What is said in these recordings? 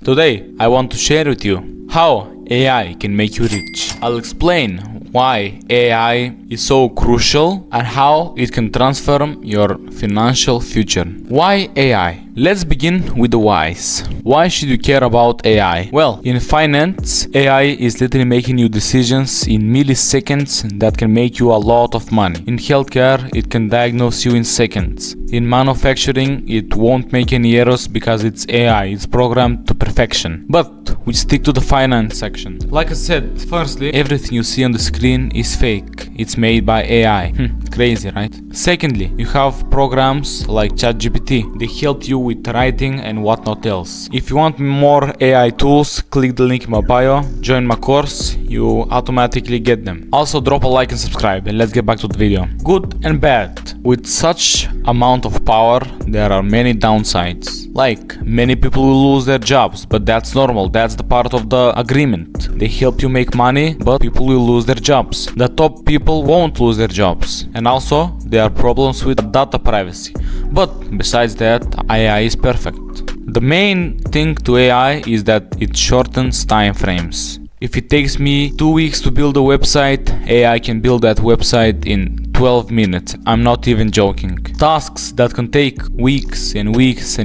Today, I want to share with you how AI can make you rich. I'll explain why AI is so crucial and how it can transform your financial future. Why AI? Let's begin with the whys. Why should you care about AI? Well, in finance, AI is literally making you decisions in milliseconds that can make you a lot of money. In healthcare, it can diagnose you in seconds. In manufacturing, it won't make any errors because it's AI, it's programmed to perfection. But we stick to the finance section. Like I said, firstly, everything you see on the screen is fake. It's made by AI. Crazy, right? Secondly, you have programs like chatgpt. They help you with writing and whatnot else. If you want more AI tools, click the link in my bio, join my course, you automatically get them. Also drop a like and subscribe, and let's get back to the video. Good and bad. With such amount of power, there are many downsides. Like, many people will lose their jobs, but that's normal, that's the part of the agreement. They help you make money, but people will lose their jobs. The top people won't lose their jobs. And also, there are problems with data privacy. But besides that, AI is perfect. The main thing to AI is that it shortens time frames. If it takes me 2 weeks to build a website, AI can build that website in 12 minutes. I'm not even joking. Tasks that can take weeks and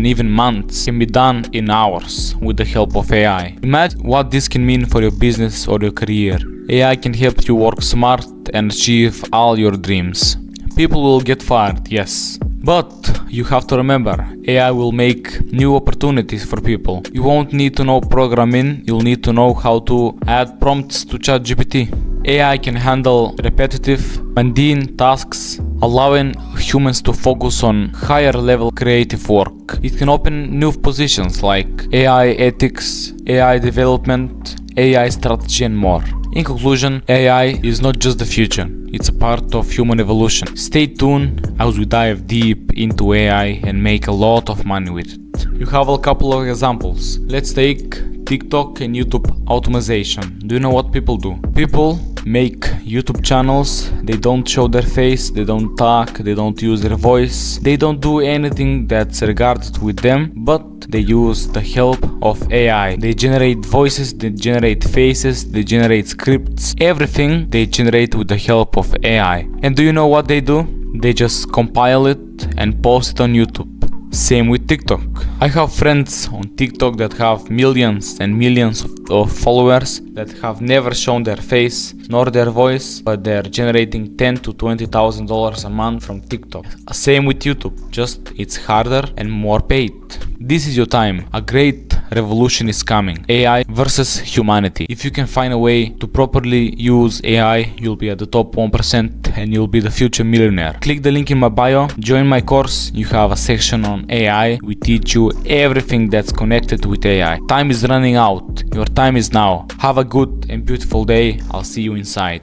even months can be done in hours with the help of AI. Imagine what this can mean for your business or your career. AI can help you work smart and achieve all your dreams. People will get fired, yes. But you have to remember, AI will make new opportunities for people. You won't need to know programming, you'll need to know how to add prompts to ChatGPT. AI can handle repetitive, mundane tasks, allowing humans to focus on higher level creative work. It can open new positions like AI ethics, AI development, AI strategy and more. In conclusion, AI is not just the future, it's a part of human evolution. Stay tuned as we dive deep into AI and make a lot of money with it. You have a couple of examples. Let's take TikTok and YouTube optimization. Do you know what people do? People make YouTube channels, they don't show their face, they don't talk, they don't use their voice, they don't do anything that's regarded with them, but they use the help of AI. They generate voices, they generate faces, they generate scripts, everything they generate with the help of AI. And do you know what they do? They just compile it and post it on YouTube. Same with TikTok. I have friends on TikTok that have millions and millions of followers that have never shown their face nor their voice, but they're generating $10,000 to $20,000 a month from TikTok. Same with YouTube, just it's harder and more paid. This is your time. A great revolution is coming. AI versus humanity. If you can find a way to properly use AI, you'll be at the top 1% and you'll be the future millionaire. Click the link in my bio, join my course. You have a section on AI. We teach you everything that's connected with AI. Time is running out. Your time is now. Have a good and beautiful day. I'll see you inside.